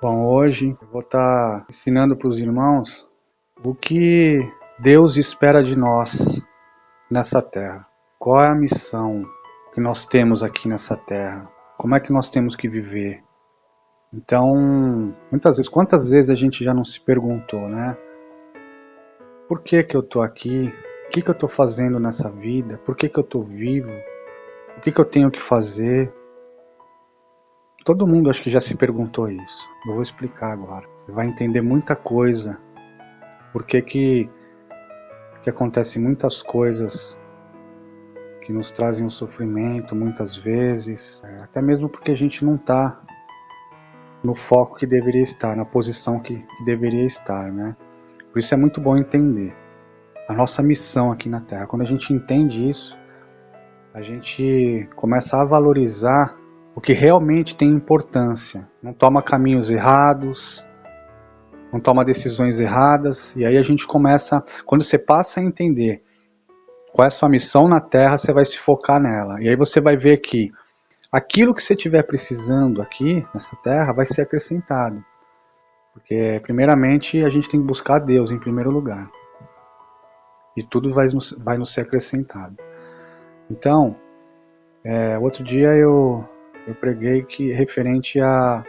Bom, hoje eu vou estar ensinando para os irmãos o que Deus espera de nós nessa terra. Qual é a missão que nós temos aqui nessa terra? Como é que nós temos que viver? Então, muitas vezes, quantas vezes a gente já não se perguntou, né? Por que eu estou aqui? O que eu estou fazendo nessa vida? Por que eu estou vivo? O que eu tenho que fazer? Todo mundo acho que já se perguntou isso. Eu vou explicar agora. Você vai entender muita coisa. Por que acontecem muitas coisas que nos trazem um sofrimento muitas vezes. Até mesmo porque a gente não está no foco que deveria estar, na posição que deveria estar, né? Por isso é muito bom entender a nossa missão aqui na Terra. Quando a gente entende isso, a gente começa a valorizar o que realmente tem importância. Não toma caminhos errados, não toma decisões erradas. E aí a gente começa, quando você passa a entender qual é a sua missão na Terra, você vai se focar nela. E aí você vai ver que aquilo que você estiver precisando aqui nessa Terra vai ser acrescentado. Porque primeiramente a gente tem que buscar Deus em primeiro lugar. E tudo vai nos ser acrescentado. Então, outro dia eu preguei que referente a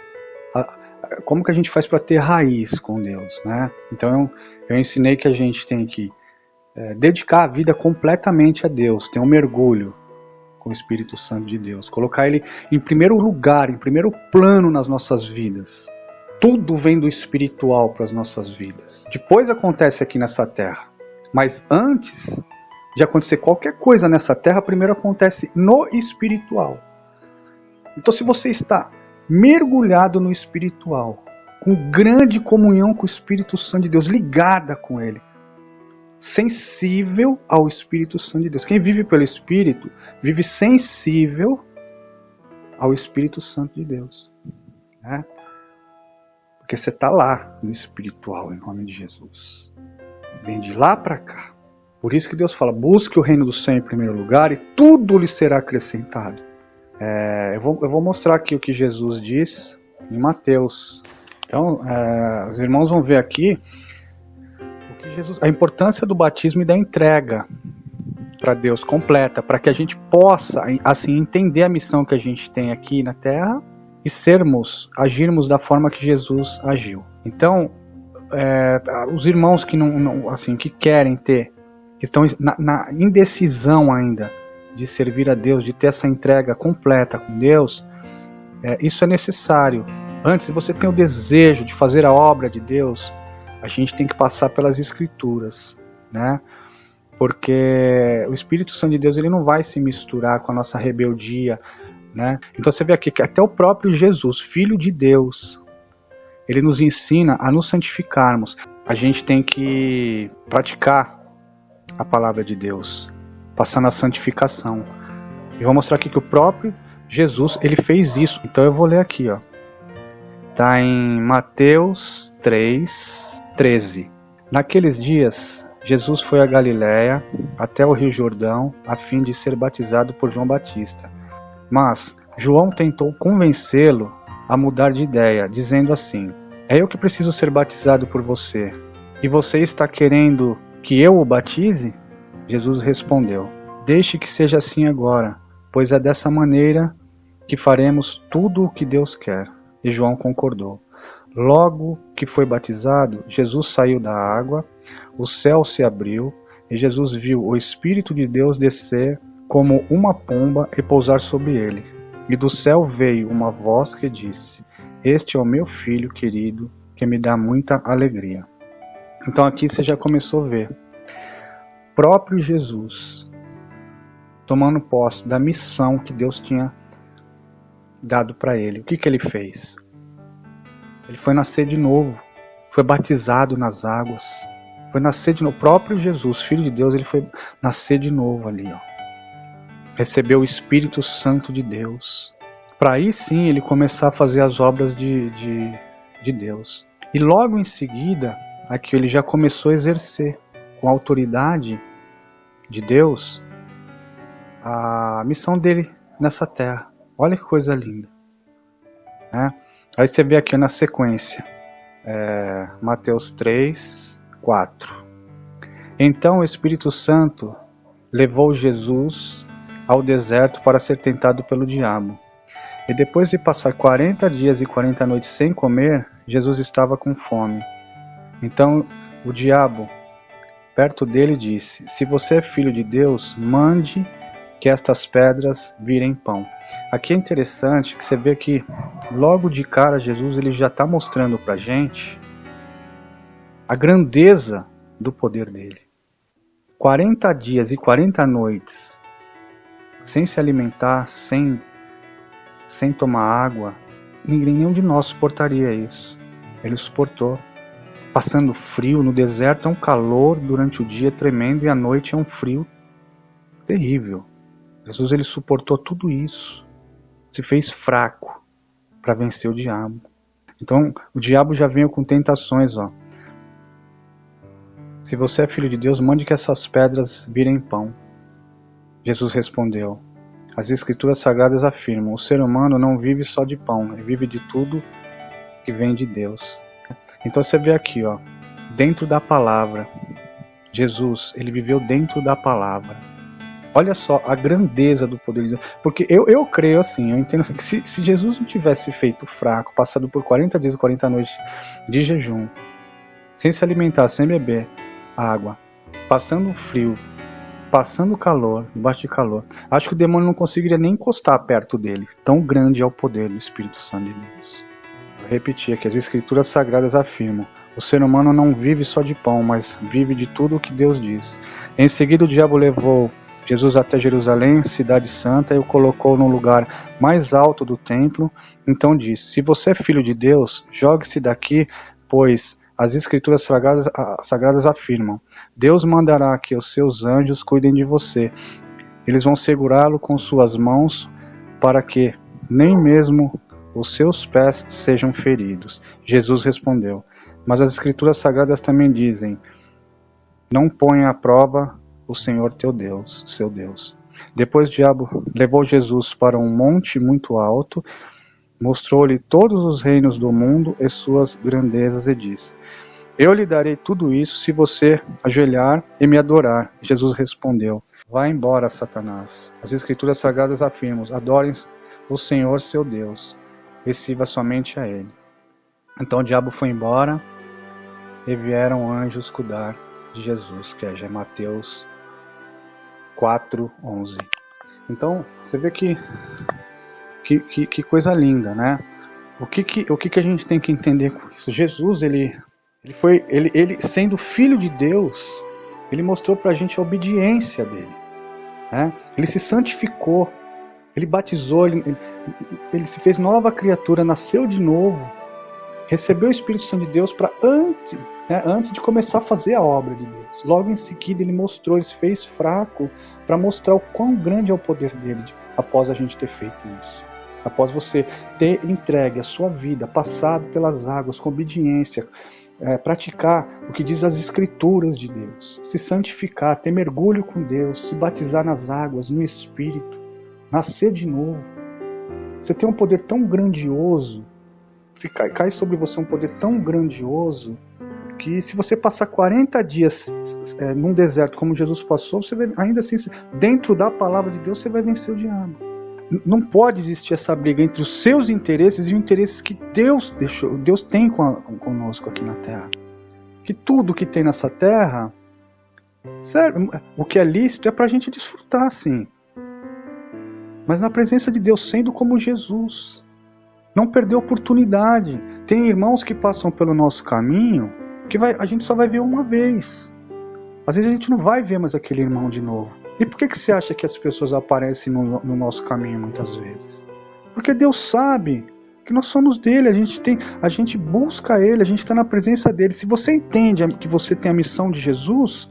como que a gente faz para ter raiz com Deus, né? Então eu ensinei que a gente tem que dedicar a vida completamente a Deus, ter um mergulho com o Espírito Santo de Deus, colocar Ele em primeiro lugar, em primeiro plano nas nossas vidas. Tudo vem do espiritual para as nossas vidas. Depois acontece aqui nessa terra, mas antes de acontecer qualquer coisa nessa terra, primeiro acontece no espiritual. Então, se você está mergulhado no espiritual, com grande comunhão com o Espírito Santo de Deus, ligada com Ele, sensível ao Espírito Santo de Deus. Quem vive pelo Espírito, vive sensível ao Espírito Santo de Deus. Né? Porque você está lá no espiritual, em nome de Jesus. Vem de lá para cá. Por isso que Deus fala, busque o reino do céu em primeiro lugar e tudo lhe será acrescentado. Eu vou mostrar aqui o que Jesus diz em Mateus. Então, os irmãos vão ver aqui o que a importância do batismo e da entrega para Deus completa, para que a gente possa assim entender a missão que a gente tem aqui na Terra e agirmos da forma que Jesus agiu. Então, os irmãos que que querem ter, que estão na indecisão ainda de servir a Deus, de ter essa entrega completa com Deus, isso é necessário. Antes, se você tem o desejo de fazer a obra de Deus, a gente tem que passar pelas Escrituras, né? Porque o Espírito Santo de Deus ele não vai se misturar com a nossa rebeldia, né? Então você vê aqui que até o próprio Jesus, Filho de Deus, ele nos ensina a nos santificarmos. A gente tem que praticar a palavra de Deus, passando a santificação. E vou mostrar aqui que o próprio Jesus, ele fez isso. Então eu vou ler aqui, ó. Tá em Mateus 3:13. Naqueles dias, Jesus foi a Galiléia, até o Rio Jordão, a fim de ser batizado por João Batista. Mas João tentou convencê-lo a mudar de ideia, dizendo assim: é eu que preciso ser batizado por você, e você está querendo que eu o batize? Jesus respondeu: deixe que seja assim agora, pois é dessa maneira que faremos tudo o que Deus quer. E João concordou. Logo que foi batizado, Jesus saiu da água, o céu se abriu, e Jesus viu o Espírito de Deus descer como uma pomba e pousar sobre ele. E do céu veio uma voz que disse: este é o meu filho querido, que me dá muita alegria. Então aqui você já começou a ver. Próprio Jesus tomando posse da missão que Deus tinha dado para ele. O que ele fez? Ele foi nascer de novo, foi batizado nas águas, foi nascer de novo. O próprio Jesus, Filho de Deus, ele foi nascer de novo ali, ó. Recebeu o Espírito Santo de Deus, para aí sim ele começar a fazer as obras de Deus. E logo em seguida, aqui ele já começou a exercer com a autoridade de Deus a missão dele nessa terra. Olha que coisa linda, né? Aí você vê aqui na sequência, Mateus 3, 4. Então o Espírito Santo levou Jesus ao deserto para ser tentado pelo diabo. E depois de passar 40 dias e 40 noites sem comer, Jesus estava com fome. Então o diabo, perto dele, disse: se você é filho de Deus, mande que estas pedras virem pão. Aqui é interessante que você vê que logo de cara Jesus ele já está mostrando para a gente a grandeza do poder dele. 40 dias e 40 noites sem se alimentar, sem tomar água, nenhum de nós suportaria isso. Ele suportou. Passando frio, no deserto é um calor durante o dia tremendo e à noite é um frio terrível. Jesus ele suportou tudo isso. Se fez fraco para vencer o diabo. Então o diabo já veio com tentações. Se você é filho de Deus, mande que essas pedras virem pão. Jesus respondeu: as Escrituras Sagradas afirmam: o ser humano não vive só de pão, ele vive de tudo que vem de Deus. Então você vê aqui, dentro da palavra, Jesus, ele viveu dentro da palavra. Olha só a grandeza do poder de Deus. Porque eu creio assim, eu entendo que se Jesus não tivesse feito fraco, passado por 40 dias e 40 noites de jejum, sem se alimentar, sem beber água, passando frio, passando calor, debaixo de calor, acho que o demônio não conseguiria nem encostar perto dele. Tão grande é o poder do Espírito Santo de Deus. Vou repetir aqui, as Escrituras Sagradas afirmam: o ser humano não vive só de pão, mas vive de tudo o que Deus diz. Em seguida o diabo levou Jesus até Jerusalém, cidade santa, e o colocou no lugar mais alto do templo. Então disse: se você é filho de Deus, jogue-se daqui, pois as Escrituras Sagradas afirmam: Deus mandará que os seus anjos cuidem de você. Eles vão segurá-lo com suas mãos para que nem mesmo os seus pés sejam feridos. Jesus respondeu: mas as Escrituras Sagradas também dizem: não ponha à prova o Senhor teu Deus, seu Deus. Depois o diabo levou Jesus para um monte muito alto, mostrou-lhe todos os reinos do mundo e suas grandezas e disse: eu lhe darei tudo isso se você ajoelhar e me adorar. Jesus respondeu: vá embora, Satanás. As Escrituras Sagradas afirmam: adorem o Senhor seu Deus e sirva somente a Ele. Então o diabo foi embora e vieram anjos cuidar de Jesus, que é já Mateus 4:11. Então você vê que coisa linda, né? O que a gente tem que entender com isso? Jesus, ele sendo filho de Deus, ele mostrou pra gente a obediência dele, né? Ele se santificou, ele batizou, ele se fez nova criatura, nasceu de novo, recebeu o Espírito Santo de Deus para antes de começar a fazer a obra de Deus. Logo em seguida ele mostrou, ele se fez fraco para mostrar o quão grande é o poder dele após a gente ter feito isso. Após você ter entregue a sua vida, passado pelas águas com obediência, praticar o que diz as Escrituras de Deus, se santificar, ter mergulho com Deus, se batizar nas águas, no Espírito, nascer de novo. Você tem um poder tão grandioso, se cai sobre você um poder tão grandioso, que se você passar 40 dias num deserto como Jesus passou, você vai, ainda assim, dentro da palavra de Deus, você vai vencer o diabo. Não pode existir essa briga entre os seus interesses e os interesses que Deus tem conosco aqui na Terra. Que tudo que tem nessa Terra, o que é lícito é para a gente desfrutar, sim. Mas na presença de Deus, sendo como Jesus, não perder oportunidade. Tem irmãos que passam pelo nosso caminho que a gente só vai ver uma vez. Às vezes a gente não vai ver mais aquele irmão de novo. E por que você acha que as pessoas aparecem no nosso caminho muitas vezes? Porque Deus sabe que nós somos dele, a gente busca ele, a gente está na presença dele. Se você entende que você tem a missão de Jesus,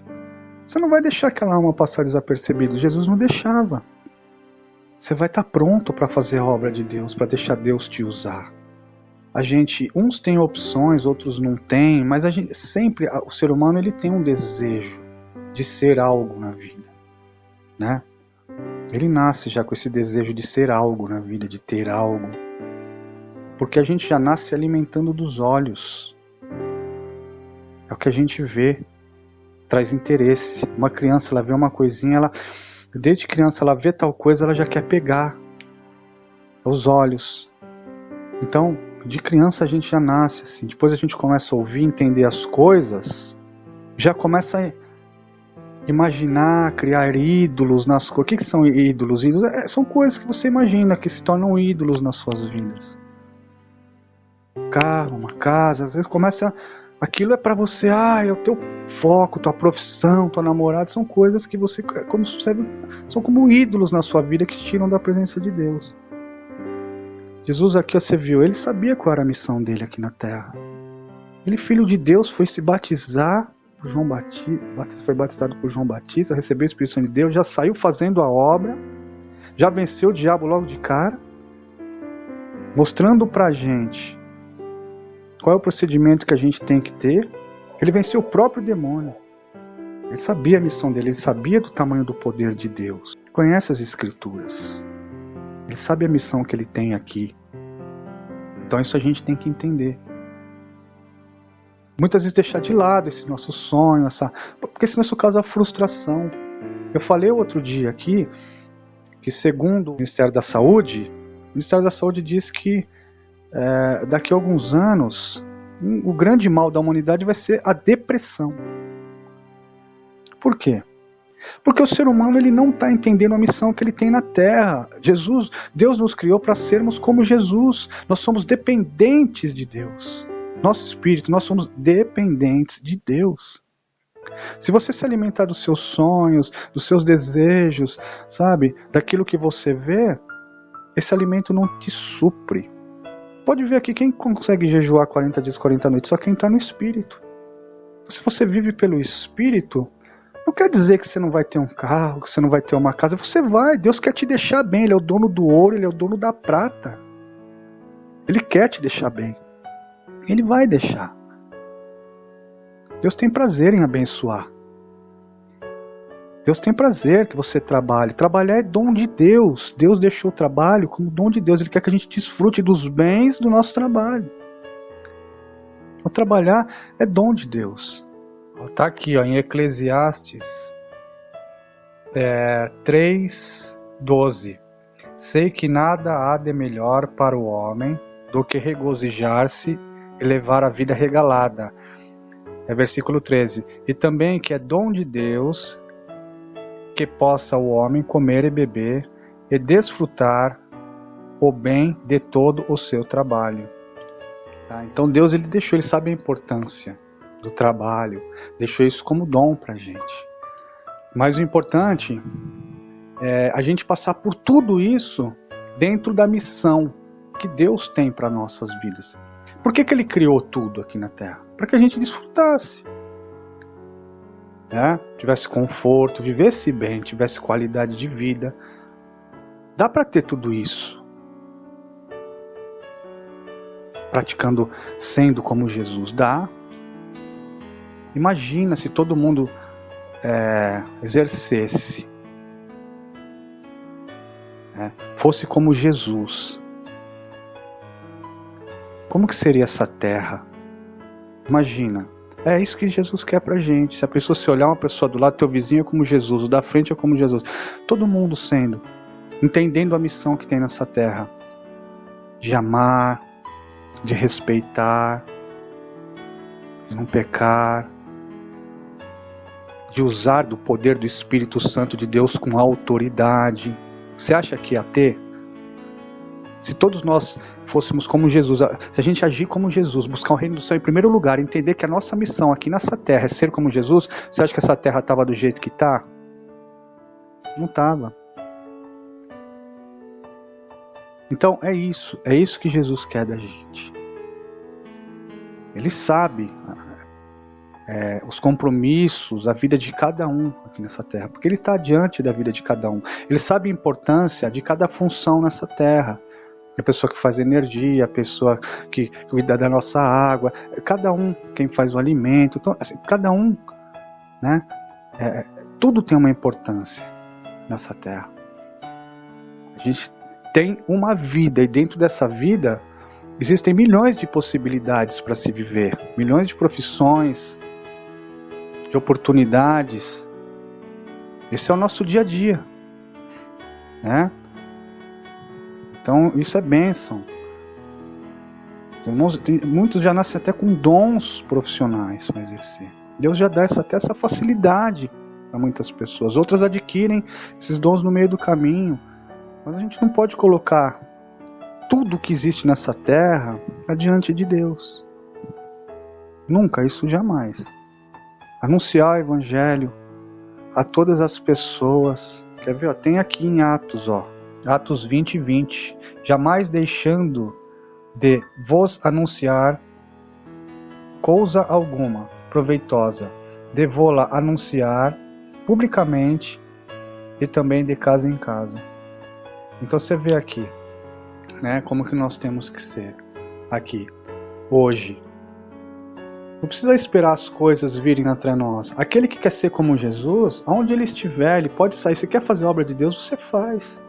você não vai deixar aquela alma passar desapercebida. Jesus não deixava. Você vai estar pronto para fazer a obra de Deus, para deixar Deus te usar. Uns têm opções, outros não têm, mas sempre o ser humano ele tem um desejo de ser algo na vida, né? Ele nasce já com esse desejo de ser algo na vida, de ter algo. Porque a gente já nasce se alimentando dos olhos. É o que a gente vê. Traz interesse. Uma criança, ela vê uma coisinha, desde criança ela vê tal coisa, ela já quer pegar. Os olhos. Então, de criança a gente já nasce assim. Depois a gente começa a ouvir, entender as coisas, já começa a imaginar, criar ídolos nas coisas. O que são ídolos? Ídolos são coisas que você imagina que se tornam ídolos nas suas vidas. Carro, uma casa, às vezes começa. Aquilo é para você, é o teu foco, tua profissão, tua namorada, são coisas que você, como percebe, são como ídolos na sua vida que te tiram da presença de Deus. Jesus aqui, você viu, ele sabia qual era a missão dele aqui na terra. Ele, filho de Deus, foi se batizar por João Batista, foi batizado por João Batista, recebeu o Espírito Santo de Deus, já saiu fazendo a obra, já venceu o diabo logo de cara, mostrando pra gente qual é o procedimento que a gente tem que ter. Ele venceu o próprio demônio. Ele sabia a missão dele, ele sabia do tamanho do poder de Deus. Conhece as Escrituras. Ele sabe a missão que ele tem aqui. Então isso a gente tem que entender. Muitas vezes deixar de lado esse nosso sonho, porque senão isso causa frustração. Eu falei outro dia aqui que, segundo o Ministério da Saúde, o Ministério da Saúde diz que daqui a alguns anos o grande mal da humanidade vai ser a depressão. Por quê? Porque o ser humano, ele não está entendendo a missão que ele tem na Terra. Deus nos criou para sermos como Jesus. Nós somos dependentes de Deus. Nosso espírito, nós somos dependentes de Deus. Se você se alimentar dos seus sonhos, dos seus desejos, sabe, daquilo que você vê, esse alimento não te supre. Pode ver aqui, quem consegue jejuar 40 dias, 40 noites? Só quem está no espírito. Então, se você vive pelo espírito, não quer dizer que você não vai ter um carro, que você não vai ter uma casa. Você vai, Deus quer te deixar bem. Ele é o dono do ouro, Ele é o dono da prata. Ele quer te deixar bem. Ele vai deixar. Deus tem prazer em abençoar. Deus tem prazer que você trabalhe. Trabalhar é dom de Deus. Deus deixou o trabalho como dom de Deus. Ele quer que a gente desfrute dos bens do nosso trabalho. Então, trabalhar é dom de Deus. Está aqui em Eclesiastes 3:12. Sei que nada há de melhor para o homem do que regozijar-se e levar a vida regalada. Versículo 13. E também que é dom de Deus que possa o homem comer e beber e desfrutar o bem de todo o seu trabalho. Então Deus, ele deixou, ele sabe a importância do trabalho, deixou isso como dom pra gente. Mas o importante é a gente passar por tudo isso dentro da missão que Deus tem para nossas vidas. Por que ele criou tudo aqui na Terra? Para que a gente desfrutasse, tivesse conforto, vivesse bem, tivesse qualidade de vida. Dá para ter tudo isso praticando, sendo como Jesus. Dá. Imagina se todo mundo exercesse, fosse como Jesus. Como que seria essa terra? Imagina. É isso que Jesus quer pra gente. Se a pessoa se olhar uma pessoa do lado, teu vizinho é como Jesus, o da frente é como Jesus. Todo mundo entendendo a missão que tem nessa terra. De amar, de respeitar, de não pecar, de usar do poder do Espírito Santo de Deus com autoridade. Você acha que ia ter? Se todos nós fôssemos como Jesus, se a gente agir como Jesus, buscar o reino do céu em primeiro lugar, entender que a nossa missão aqui nessa terra é ser como Jesus, você acha que essa terra estava do jeito que está? Não estava. Então é isso que Jesus quer da gente. Ele sabe os compromissos, a vida de cada um aqui nessa terra, porque Ele está diante da vida de cada um. Ele sabe a importância de cada função nessa terra. A pessoa que faz energia, a pessoa que cuida da nossa água, cada um, quem faz o alimento, então, assim, cada um, tudo tem uma importância nessa terra. A gente tem uma vida, e dentro dessa vida, Existem milhões de possibilidades para se viver, milhões de profissões, de oportunidades. Esse é o nosso dia a dia, né? Então isso é bênção. Muitos já nascem até com dons profissionais para exercer. Deus já dá até essa facilidade a muitas pessoas. Outras adquirem esses dons no meio do caminho. Mas a gente não pode colocar tudo que existe nessa terra adiante de Deus. Nunca, isso jamais. Anunciar o Evangelho a todas as pessoas. Quer ver? Tem aqui em Atos, Atos 20 e 20. Jamais deixando de vos anunciar coisa alguma proveitosa, de vô-la anunciar publicamente e também de casa em casa. Então você vê aqui, né, como que nós temos que ser aqui, hoje. Não precisa esperar as coisas virem até nós. Aquele que quer ser como Jesus, aonde ele estiver, ele pode sair. Você quer fazer a obra de Deus, você faz.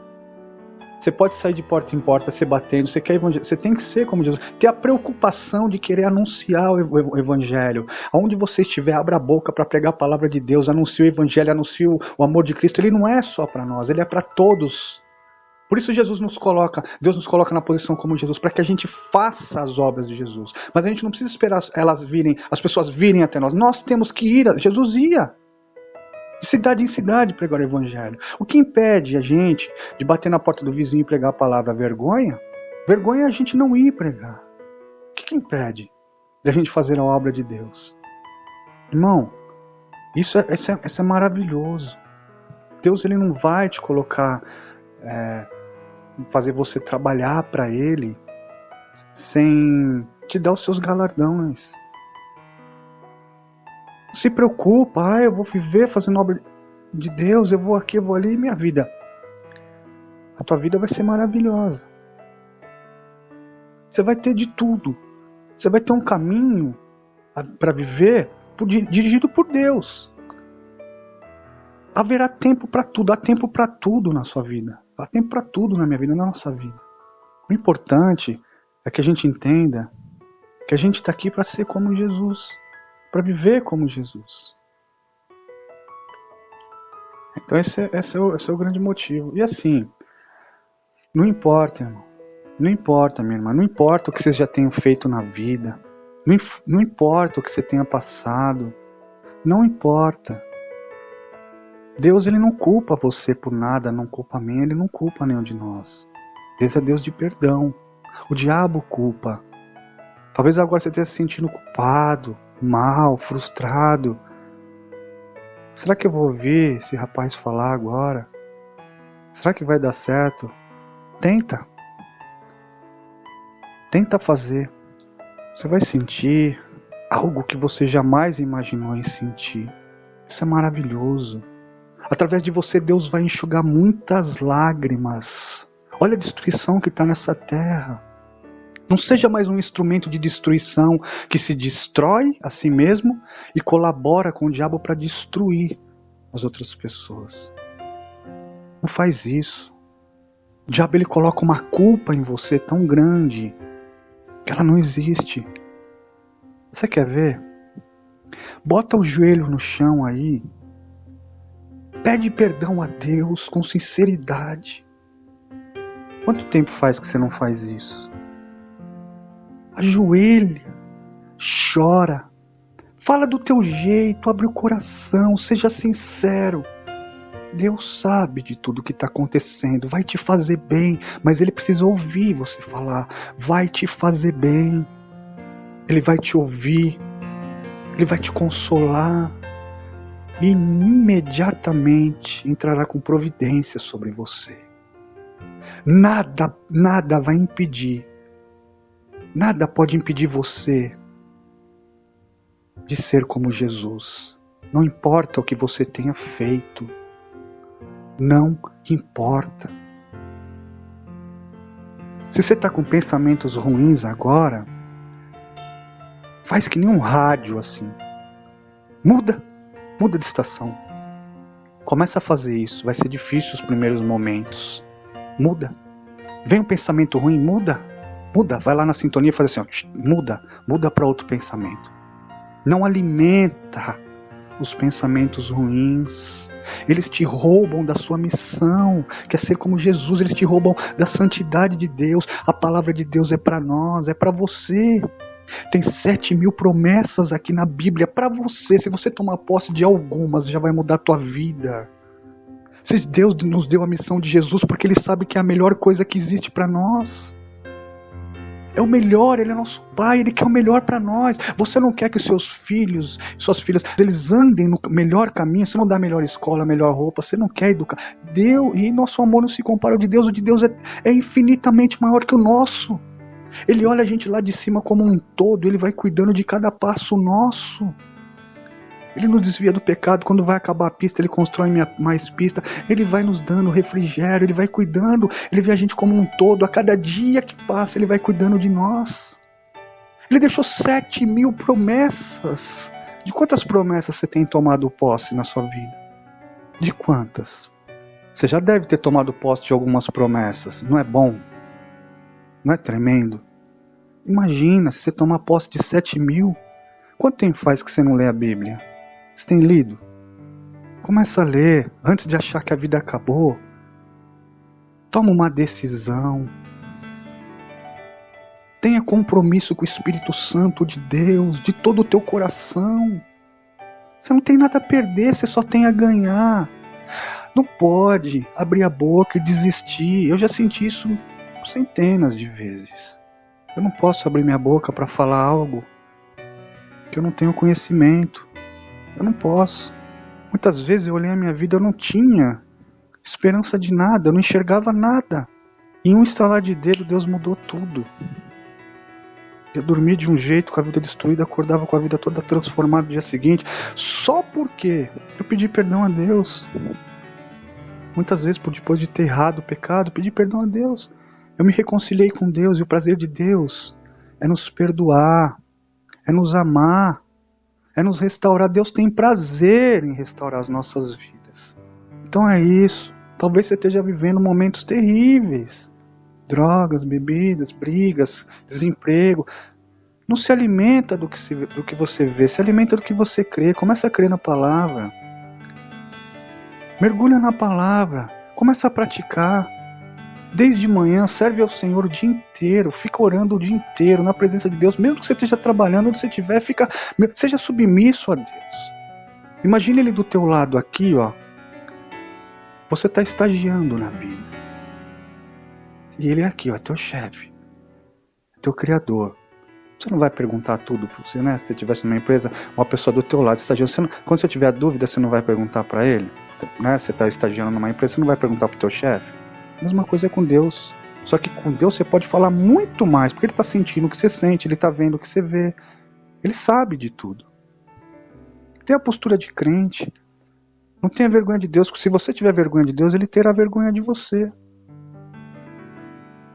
Você pode sair de porta em porta, se batendo, você quer evangelizar, você tem que ser como Jesus. Ter a preocupação de querer anunciar o Evangelho. Aonde você estiver, abra a boca para pregar a palavra de Deus, anuncie o Evangelho, anuncie o amor de Cristo. Ele não é só para nós, ele é para todos. Por isso Deus nos coloca na posição como Jesus, para que a gente faça as obras de Jesus. Mas a gente não precisa esperar as pessoas virem até nós. Nós temos que ir, Jesus ia. De cidade em cidade pregar o Evangelho. O que impede a gente de bater na porta do vizinho e pregar a palavra vergonha? Vergonha é a gente não ir pregar. O que impede de a gente fazer a obra de Deus? Irmão, isso é maravilhoso. Deus ele não vai te colocar, fazer você trabalhar para Ele sem te dar os seus galardões. Se preocupa, eu vou viver fazendo obra de Deus, eu vou aqui, eu vou ali, e minha vida. A tua vida vai ser maravilhosa. Você vai ter de tudo. Você vai ter um caminho para viver dirigido por Deus. Haverá tempo para tudo, há tempo para tudo na sua vida. Há tempo para tudo na minha vida, na nossa vida. O importante é que a gente entenda que a gente está aqui para ser como Jesus. Para viver como Jesus. Então esse é o grande motivo. E assim, não importa, irmão. Não importa, minha irmã. Não importa o que vocês já tenham feito na vida. Não importa o que você tenha passado. Não importa. Deus ele não culpa você por nada, não culpa a mim, ele não culpa nenhum de nós. Deus é Deus de perdão. O diabo culpa. Talvez agora você esteja se sentindo culpado, mal, frustrado. Será que eu vou ouvir esse rapaz falar agora? Será que vai dar certo? Tenta. Tenta fazer. Você vai sentir algo que você jamais imaginou em sentir. Isso é maravilhoso. Através de você, Deus vai enxugar muitas lágrimas. Olha a destruição que está nessa terra. Não seja mais um instrumento de destruição que se destrói a si mesmo e colabora com o diabo para destruir as outras pessoas. Não faz isso. O diabo ele coloca uma culpa em você tão grande que ela não existe. Você quer ver? Bota o joelho no chão aí. Pede perdão a Deus com sinceridade. Quanto tempo faz que você não faz isso? Ajoelha, chora, fala do teu jeito, abre o coração, seja sincero. Deus sabe de tudo que está acontecendo, vai te fazer bem, mas Ele precisa ouvir você falar, vai te fazer bem. Ele vai te ouvir, Ele vai te consolar e imediatamente entrará com providência sobre você. Nada vai impedir. Nada pode impedir você de ser como Jesus. Não importa o que você tenha feito. Não importa. Se você está com pensamentos ruins agora, faz que nem um rádio assim. Muda de estação. Começa a fazer isso. Vai ser difícil os primeiros momentos. Muda. Vem um pensamento ruim, muda. Muda, vai lá na sintonia e faz assim, ó, muda para outro pensamento. Não alimenta os pensamentos ruins. Eles te roubam da sua missão, que é ser como Jesus. Eles te roubam da santidade de Deus. A palavra de Deus é para nós, é para você. Tem 7.000 promessas aqui na Bíblia para você. Se você tomar posse de algumas, já vai mudar a tua vida. Se Deus nos deu a missão de Jesus, porque Ele sabe que é a melhor coisa que existe para nós. É o melhor, Ele é nosso Pai, Ele quer o melhor para nós. Você não quer que os seus filhos, suas filhas, eles andem no melhor caminho. Você não dá a melhor escola, a melhor roupa, você não quer educar. Deus, e nosso amor não se compara ao de Deus. O de Deus é infinitamente maior que o nosso. Ele olha a gente lá de cima como um todo, Ele vai cuidando de cada passo nosso. Ele nos desvia do pecado. Quando vai acabar a pista, Ele constrói mais pista. Ele vai nos dando refrigério, Ele vai cuidando. Ele vê a gente como um todo. A cada dia que passa, Ele vai cuidando de nós. Ele deixou 7.000 promessas. De quantas promessas você tem tomado posse na sua vida? De quantas? Você já deve ter tomado posse de algumas promessas. Não é bom? Não é tremendo? Imagina se você tomar posse de 7.000. Quanto tempo faz que você não lê a Bíblia? Você tem lido? Começa a ler antes de achar que a vida acabou. Toma uma decisão. Tenha compromisso com o Espírito Santo de Deus, de todo o teu coração. Você não tem nada a perder, você só tem a ganhar. Não pode abrir a boca e desistir. Eu já senti isso centenas de vezes. Eu não posso abrir minha boca para falar algo que eu não tenho conhecimento. Eu não posso. Muitas vezes eu olhei a minha vida, eu não tinha esperança de nada, eu não enxergava nada. Em um estalar de dedo, Deus mudou tudo. Eu dormia de um jeito, com a vida destruída, acordava com a vida toda transformada no dia seguinte, só porque eu pedi perdão a Deus. Muitas vezes, depois de ter errado o pecado, pedi perdão a Deus. Eu me reconciliei com Deus, e o prazer de Deus é nos perdoar, é nos amar, é nos restaurar. Deus tem prazer em restaurar as nossas vidas. Então é isso. Talvez você esteja vivendo momentos terríveis. Drogas, bebidas, brigas, desemprego. Não se alimenta do que você vê, se alimenta do que você crê. Começa a crer na palavra. Mergulha na palavra. Começa a praticar. Desde manhã, serve ao Senhor o dia inteiro, fica orando o dia inteiro na presença de Deus, mesmo que você esteja trabalhando, onde você estiver, seja submisso a Deus. Imagine Ele do teu lado aqui, ó. Você está estagiando na vida. E Ele é aqui, ó, teu chefe, teu criador. Você não vai perguntar tudo para você, né? Se você estivesse numa empresa, uma pessoa do teu lado estagiando, quando você tiver dúvida, você não vai perguntar para ele, né? Você está estagiando numa empresa, você não vai perguntar para o teu chefe. A mesma coisa é com Deus. Só que com Deus você pode falar muito mais, porque Ele está sentindo o que você sente, Ele está vendo o que você vê. Ele sabe de tudo. Tenha a postura de crente. Não tenha vergonha de Deus, porque se você tiver vergonha de Deus, Ele terá vergonha de você.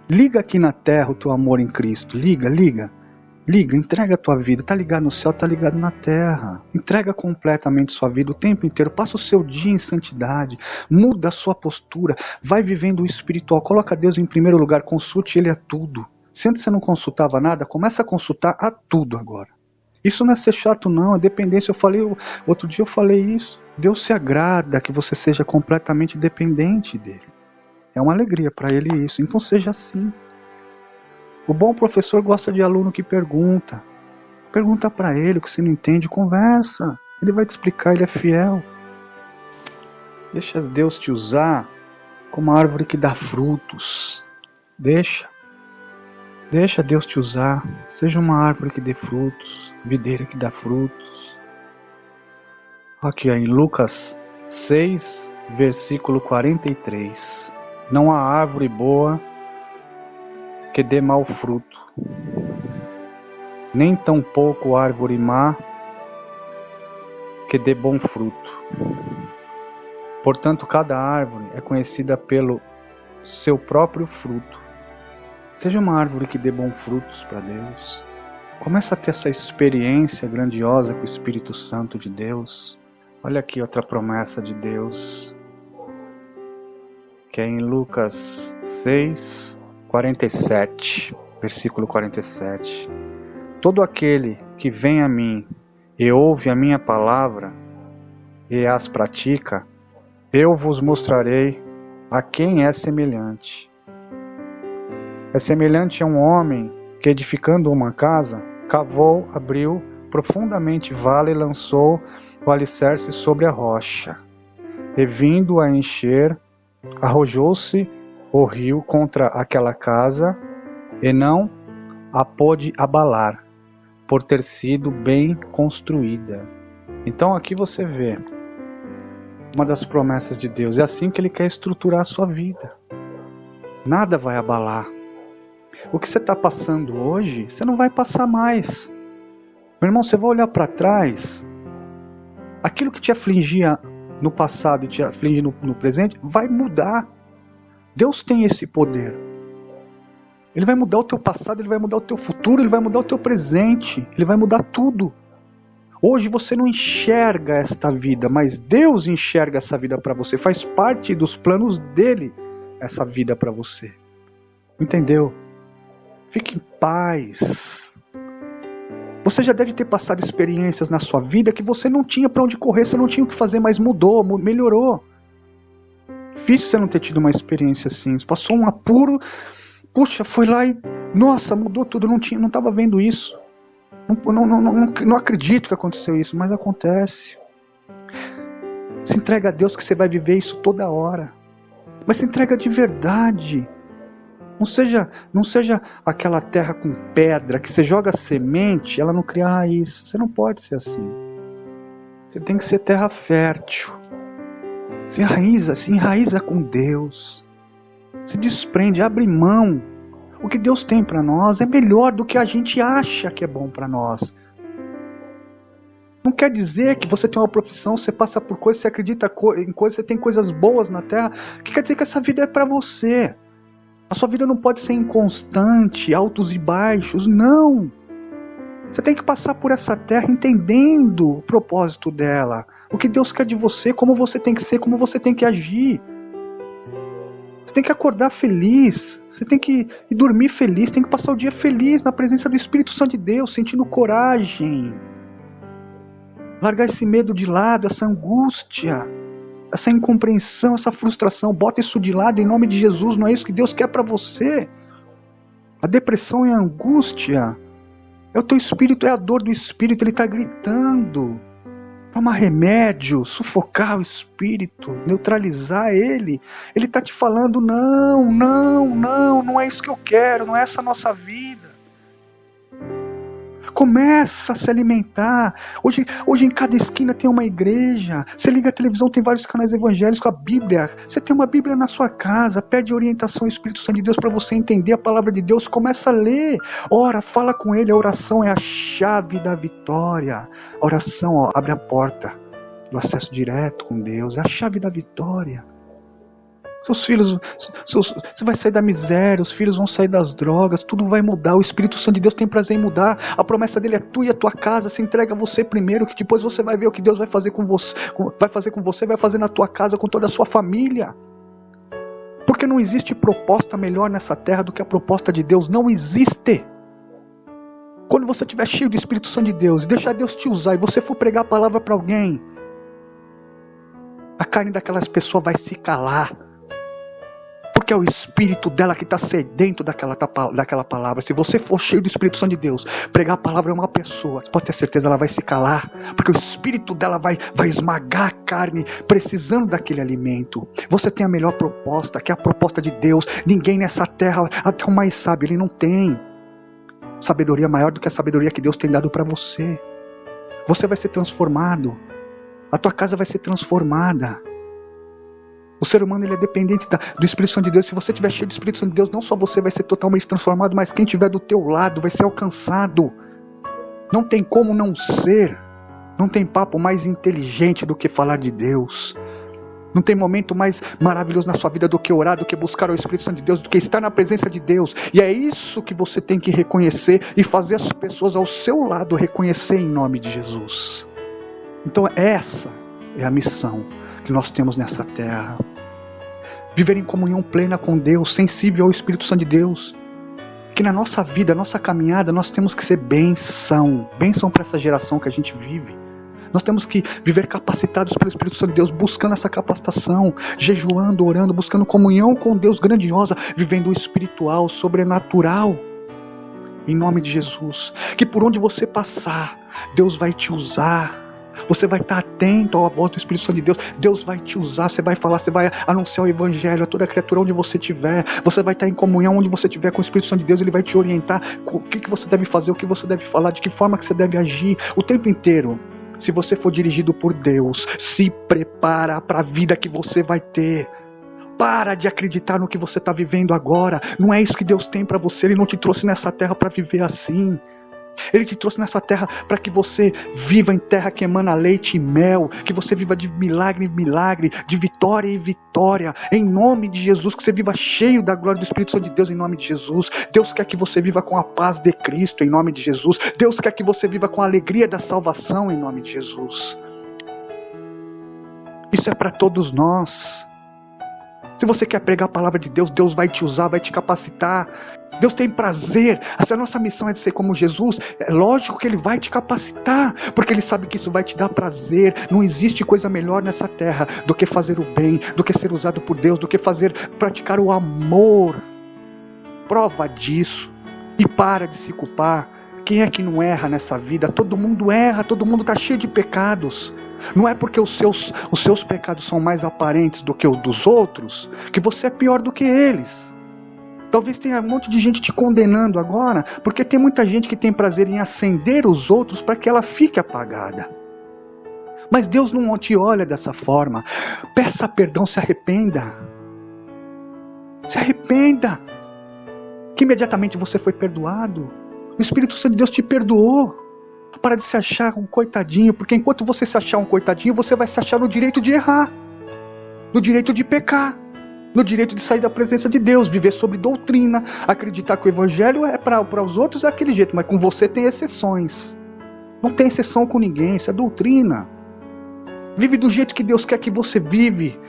Liga aqui na terra o teu amor em Cristo. Liga, entrega a tua vida. Está ligado no céu, está ligado na terra. Entrega completamente sua vida o tempo inteiro. Passa o seu dia em santidade. Muda a sua postura. Vai vivendo o espiritual. Coloca Deus em primeiro lugar. Consulte Ele a tudo. Se antes você não consultava nada, começa a consultar a tudo agora. Isso não é ser chato não, é dependência. Outro dia eu falei isso. Deus se agrada que você seja completamente dependente dEle. É uma alegria para Ele isso. Então seja assim. O bom professor gosta de aluno que pergunta. Pergunta para ele o que você não entende, conversa. Ele vai te explicar, Ele é fiel. Deixa Deus te usar como uma árvore que dá frutos. Deixa Deus te usar. Seja uma árvore que dê frutos, videira que dá frutos. Aqui em Lucas 6, versículo 43. Não há árvore boa que dê mau fruto, nem tampouco árvore má que dê bom fruto. Portanto, cada árvore é conhecida pelo seu próprio fruto. Seja uma árvore que dê bons frutos para Deus. Começa a ter essa experiência grandiosa com o Espírito Santo de Deus. Olha aqui outra promessa de Deus, que é em Lucas 6, 47. Versículo 47. Todo aquele que vem a mim e ouve a minha palavra e as pratica, eu vos mostrarei a quem é semelhante. É semelhante a um homem que, edificando uma casa, cavou, abriu profundamente vala e lançou o alicerce sobre a rocha. E vindo a encher, arrojou-se o rio contra aquela casa e não a pôde abalar, por ter sido bem construída. Então aqui você vê uma das promessas de Deus. É assim que Ele quer estruturar a sua vida. Nada vai abalar. O que você está passando hoje, você não vai passar mais. Meu irmão, você vai olhar para trás, aquilo que te afligia no passado e te aflige no presente, vai mudar. Deus tem esse poder. Ele vai mudar o teu passado, Ele vai mudar o teu futuro, Ele vai mudar o teu presente, Ele vai mudar tudo. Hoje você não enxerga esta vida, mas Deus enxerga essa vida para você. Faz parte dos planos dEle essa vida para você. Entendeu? Fique em paz. Você já deve ter passado experiências na sua vida que você não tinha para onde correr, você não tinha o que fazer, mas mudou, melhorou. Difícil você não ter tido uma experiência assim. Você passou um apuro, puxa, foi lá e, nossa, mudou tudo, não estava vendo isso. Não acredito que aconteceu isso, mas acontece. Se entrega a Deus que você vai viver isso toda hora. Mas se entrega de verdade. Não seja aquela terra com pedra que você joga semente, ela não cria raiz. Você não pode ser assim. Você tem que ser terra fértil. Se enraiza com Deus. Se desprende, abre mão. O que Deus tem para nós é melhor do que a gente acha que é bom para nós. Não quer dizer que você tem uma profissão, você passa por coisas, você acredita em coisas, você tem coisas boas na terra, que quer dizer que essa vida é para você. A sua vida não pode ser inconstante, altos e baixos, não. Você tem que passar por essa terra entendendo o propósito dela, o que Deus quer de você, como você tem que ser, como você tem que agir. Você tem que acordar feliz, você tem que ir dormir feliz, tem que passar o dia feliz na presença do Espírito Santo de Deus, sentindo coragem. Largar esse medo de lado, essa angústia, essa incompreensão, essa frustração. Bota isso de lado em nome de Jesus, não é isso que Deus quer para você. A depressão e a angústia, é o teu espírito, é a dor do espírito, ele está gritando. Toma remédio, sufocar o espírito, neutralizar ele. Ele está te falando, não é isso que eu quero, não é essa a nossa vida. Começa a se alimentar. Hoje em cada esquina tem uma igreja. Você liga a televisão, tem vários canais evangélicos com a Bíblia. Você tem uma Bíblia na sua casa. Pede orientação ao Espírito Santo de Deus para você entender a palavra de Deus. Começa a ler. Ora, fala com Ele. A oração é a chave da vitória. A oração abre a porta do acesso direto com Deus. É a chave da vitória. Seus filhos, você vai sair da miséria, os filhos vão sair das drogas, tudo vai mudar. O Espírito Santo de Deus tem prazer em mudar. A promessa dele é tu e a tua casa. Se entrega a você primeiro, que depois você vai ver o que Deus vai fazer com você, vai fazer na tua casa, com toda a sua família. Porque não existe proposta melhor nessa terra do que a proposta de Deus. Não existe. Quando você estiver cheio do Espírito Santo de Deus, e deixar Deus te usar, e você for pregar a palavra para alguém, a carne daquelas pessoas vai se calar. Porque é o espírito dela que está sedento daquela palavra. Se você for cheio do Espírito Santo de Deus, pregar a palavra é uma pessoa, você pode ter certeza, ela vai se calar. Porque o espírito dela vai esmagar a carne, precisando daquele alimento. Você tem a melhor proposta, que é a proposta de Deus. Ninguém nessa terra, até o mais sábio, ele não tem sabedoria maior do que a sabedoria que Deus tem dado para você. Você vai ser transformado. A tua casa vai ser transformada. O ser humano, ele é dependente do Espírito Santo de Deus. Se você estiver cheio do Espírito Santo de Deus, não só você vai ser totalmente transformado, mas quem estiver do teu lado vai ser alcançado. Não tem como não ser. Não tem papo mais inteligente do que falar de Deus. Não tem momento mais maravilhoso na sua vida do que orar, do que buscar o Espírito Santo de Deus, do que estar na presença de Deus. E é isso que você tem que reconhecer e fazer as pessoas ao seu lado reconhecer em nome de Jesus. Então essa é a missão que nós temos nessa terra. Viver em comunhão plena com Deus, sensível ao Espírito Santo de Deus, que na nossa vida, nossa caminhada, nós temos que ser bênção para essa geração que a gente vive. Nós temos que viver capacitados pelo Espírito Santo de Deus, buscando essa capacitação, jejuando, orando, buscando comunhão com Deus grandiosa, vivendo o espiritual, sobrenatural. Em nome de Jesus. Que por onde você passar, Deus vai te usar. Você vai estar atento à voz do Espírito Santo de Deus. Deus vai te usar, você vai falar, você vai anunciar o Evangelho a toda criatura onde você estiver. Você vai estar em comunhão onde você estiver com o Espírito Santo de Deus. Ele vai te orientar o que você deve fazer, o que você deve falar, de que forma que você deve agir o tempo inteiro. Se você for dirigido por Deus, se prepara para a vida que você vai ter. Para de acreditar no que você está vivendo agora. Não é isso que Deus tem para você. Ele não te trouxe nessa terra para viver assim. Ele te trouxe nessa terra para que você viva em terra que emana leite e mel, que você viva de milagre em milagre, de vitória em vitória, em nome de Jesus, que você viva cheio da glória do Espírito Santo de Deus, em nome de Jesus. Deus quer que você viva com a paz de Cristo, em nome de Jesus. Deus quer que você viva com a alegria da salvação, em nome de Jesus. Isso é para todos nós. Se você quer pregar a palavra de Deus, Deus vai te usar, vai te capacitar. Deus tem prazer. Se a nossa missão é de ser como Jesus, é lógico que Ele vai te capacitar, porque Ele sabe que isso vai te dar prazer. Não existe coisa melhor nessa terra do que fazer o bem, do que ser usado por Deus, do que praticar o amor. Prova disso. E para de se culpar. Quem é que não erra nessa vida? Todo mundo erra, todo mundo está cheio de pecados. Não é porque os seus pecados são mais aparentes do que os dos outros, que você é pior do que eles. Talvez tenha um monte de gente te condenando agora, porque tem muita gente que tem prazer em acender os outros para que ela fique apagada. Mas Deus não te olha dessa forma. Peça perdão, se arrependa. Se arrependa. Que imediatamente você foi perdoado. O Espírito Santo de Deus te perdoou. Para de se achar um coitadinho, porque enquanto você se achar um coitadinho, você vai se achar no direito de errar, no direito de pecar, no direito de sair da presença de Deus, viver sobre doutrina, acreditar que o Evangelho é para os outros é aquele jeito, mas com você tem exceções. Não tem exceção com ninguém, isso é doutrina. Vive do jeito que Deus quer que você vive.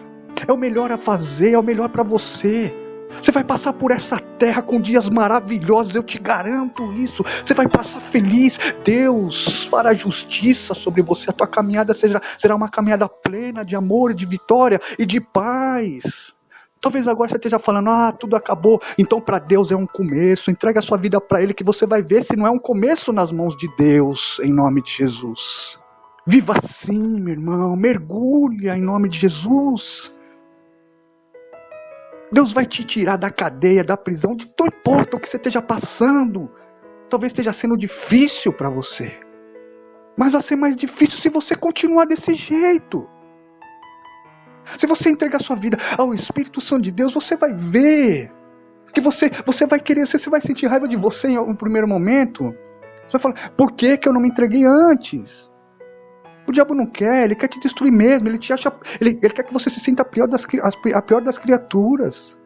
É o melhor a fazer, é o melhor para você. Você vai passar por essa terra com dias maravilhosos, eu te garanto isso. Você vai passar feliz. Deus fará justiça sobre você. A tua caminhada será uma caminhada plena de amor, de vitória e de paz. Talvez agora você esteja falando, tudo acabou. Então para Deus é um começo. Entrega a sua vida para Ele que você vai ver se não é um começo nas mãos de Deus, em nome de Jesus. Viva assim, meu irmão. Mergulha em nome de Jesus. Deus vai te tirar da cadeia, da prisão, de não importa o que você esteja passando. Talvez esteja sendo difícil para você. Mas vai ser mais difícil se você continuar desse jeito. Se você entregar sua vida ao Espírito Santo de Deus, você vai ver que você vai querer, você vai sentir raiva de você em um primeiro momento. Você vai falar, por que eu não me entreguei antes? O diabo não quer, ele quer te destruir mesmo, ele quer que você se sinta a pior das criaturas.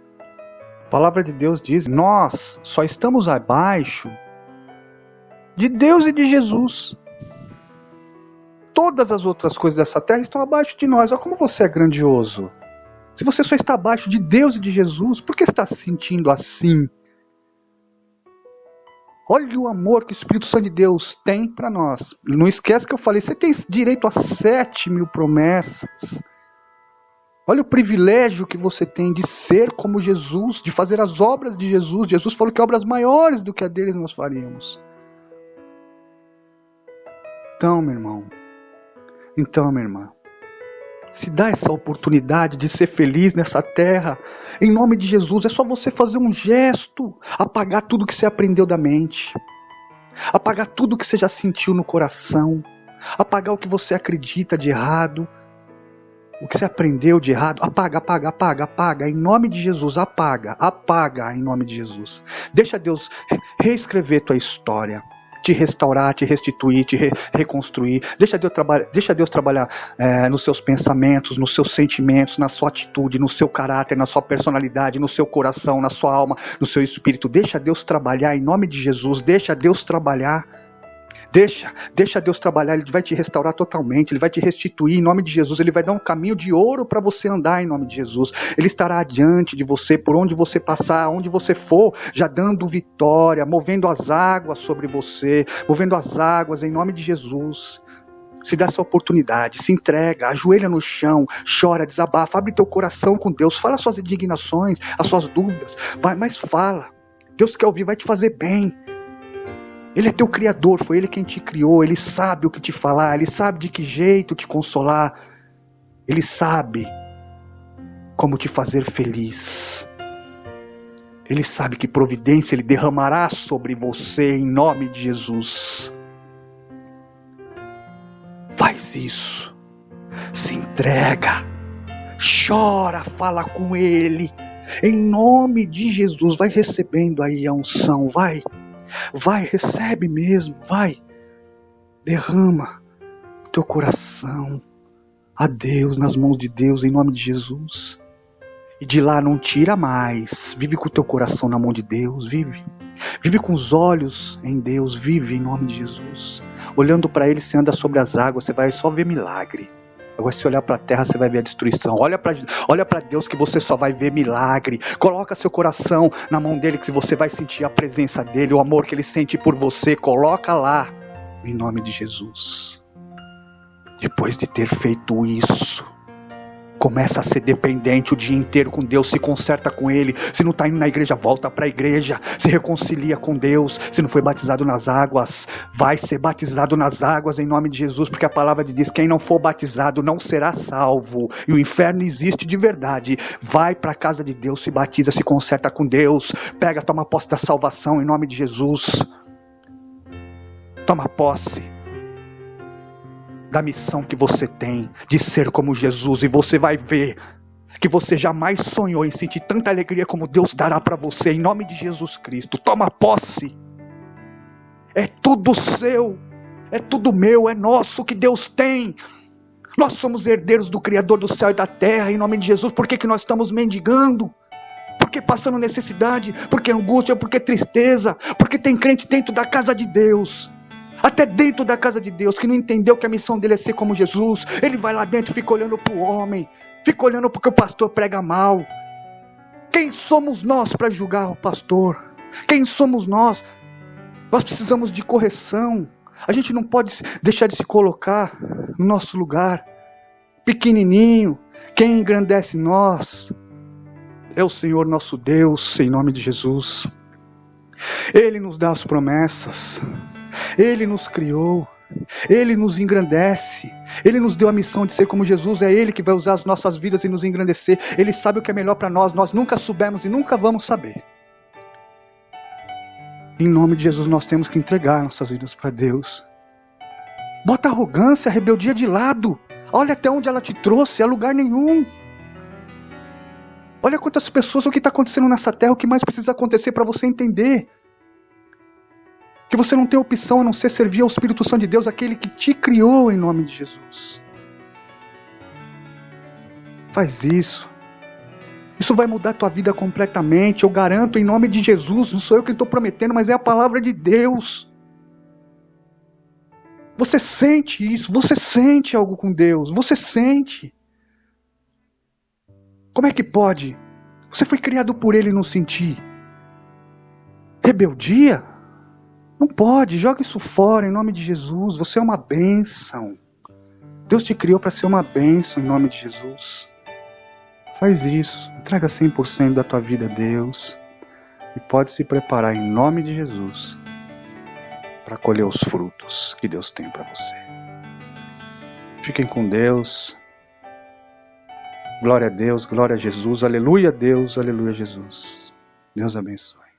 A palavra de Deus diz, nós só estamos abaixo de Deus e de Jesus. Todas as outras coisas dessa terra estão abaixo de nós. Olha como você é grandioso. Se você só está abaixo de Deus e de Jesus, por que está se sentindo assim? Olha o amor que o Espírito Santo de Deus tem para nós. Não esquece que eu falei, você tem direito a 7.000 promessas. Olha o privilégio que você tem de ser como Jesus, de fazer as obras de Jesus. Jesus falou que obras maiores do que a deles nós faríamos. Então, meu irmão, minha irmã, se dá essa oportunidade de ser feliz nessa terra, em nome de Jesus. É só você fazer um gesto, apagar tudo que você aprendeu da mente, apagar tudo que você já sentiu no coração, apagar o que você acredita de errado, o que você aprendeu de errado. Apaga, em nome de Jesus. Apaga em nome de Jesus. Deixa Deus reescrever tua história, te restaurar, te restituir, te reconstruir. Deixa Deus trabalhar nos seus pensamentos, nos seus sentimentos, na sua atitude, no seu caráter, na sua personalidade, no seu coração, na sua alma, no seu espírito. Deixa Deus trabalhar em nome de Jesus. Deixa Deus trabalhar. Deixa Deus trabalhar, Ele vai te restaurar totalmente, Ele vai te restituir em nome de Jesus, Ele vai dar um caminho de ouro para você andar em nome de Jesus. Ele estará adiante de você, por onde você passar, onde você for, já dando vitória, movendo as águas sobre você, movendo as águas em nome de Jesus. Se dá essa oportunidade, se entrega, ajoelha no chão, chora, desabafa, abre teu coração com Deus, fala as suas indignações, as suas dúvidas, vai, mas fala. Deus quer ouvir, vai te fazer bem. Ele é teu criador, foi Ele quem te criou, Ele sabe o que te falar, Ele sabe de que jeito te consolar, Ele sabe como te fazer feliz. Ele sabe que providência Ele derramará sobre você em nome de Jesus. Faz isso, se entrega, chora, fala com Ele, em nome de Jesus, vai recebendo aí a unção, vai, recebe mesmo, vai, derrama o teu coração a Deus, nas mãos de Deus, em nome de Jesus, e de lá não tira mais, vive com o teu coração na mão de Deus, vive com os olhos em Deus, vive em nome de Jesus, olhando para Ele, você anda sobre as águas, você vai só ver milagre. Agora se olhar para a terra, você vai ver a destruição. Olha para Deus que você só vai ver milagre. Coloca seu coração na mão dele, que você vai sentir a presença dele, o amor que ele sente por você. Coloca lá, em nome de Jesus. Depois de ter feito isso, começa a ser dependente o dia inteiro com Deus, se conserta com Ele. Se não está indo na igreja, volta para a igreja, se reconcilia com Deus. Se não foi batizado nas águas, vai ser batizado nas águas em nome de Jesus, porque a palavra diz: quem não for batizado não será salvo, e o inferno existe de verdade. Vai para a casa de Deus, se batiza, se conserta com Deus, toma posse da salvação em nome de Jesus. Toma posse da missão que você tem de ser como Jesus, e você vai ver que você jamais sonhou em sentir tanta alegria como Deus dará para você em nome de Jesus Cristo. Toma posse, é tudo seu, é tudo meu, é nosso, que Deus tem. Nós somos herdeiros do Criador do céu e da terra em nome de Jesus. Por que nós estamos mendigando? Por que passando necessidade? Por que angústia? Por que tristeza? Porque tem crente dentro da casa de Deus, até dentro da casa de Deus, que não entendeu que a missão dele é ser como Jesus. Ele vai lá dentro e fica olhando para o homem, fica olhando porque o pastor prega mal. Quem somos nós para julgar o pastor? Quem somos nós? Nós precisamos de correção. A gente não pode deixar de se colocar no nosso lugar, pequenininho. Quem engrandece nós é o Senhor nosso Deus, em nome de Jesus. Ele nos dá as promessas, Ele nos criou, Ele nos engrandece, Ele nos deu a missão de ser como Jesus. É Ele que vai usar as nossas vidas e nos engrandecer. Ele sabe o que é melhor para nós, nós nunca soubemos e nunca vamos saber. Em nome de Jesus nós temos que entregar nossas vidas para Deus. Bota a arrogância, a rebeldia de lado. Olha até onde ela te trouxe, a lugar nenhum. Olha quantas pessoas, o que está acontecendo nessa terra, o que mais precisa acontecer para você entender que você não tem opção a não ser servir ao Espírito Santo de Deus, aquele que te criou em nome de Jesus. Faz isso. Isso vai mudar a tua vida completamente, eu garanto, em nome de Jesus. Não sou eu quem estou prometendo, mas é a palavra de Deus. Você sente isso, você sente algo com Deus, você sente. Como é que pode? Você foi criado por Ele e não sentir. Rebeldia? Não pode, joga isso fora em nome de Jesus. Você é uma bênção. Deus te criou para ser uma bênção em nome de Jesus. Faz isso, entrega 100% da tua vida a Deus e pode se preparar em nome de Jesus para colher os frutos que Deus tem para você. Fiquem com Deus. Glória a Deus, glória a Jesus, aleluia a Deus, aleluia a Jesus. Deus abençoe.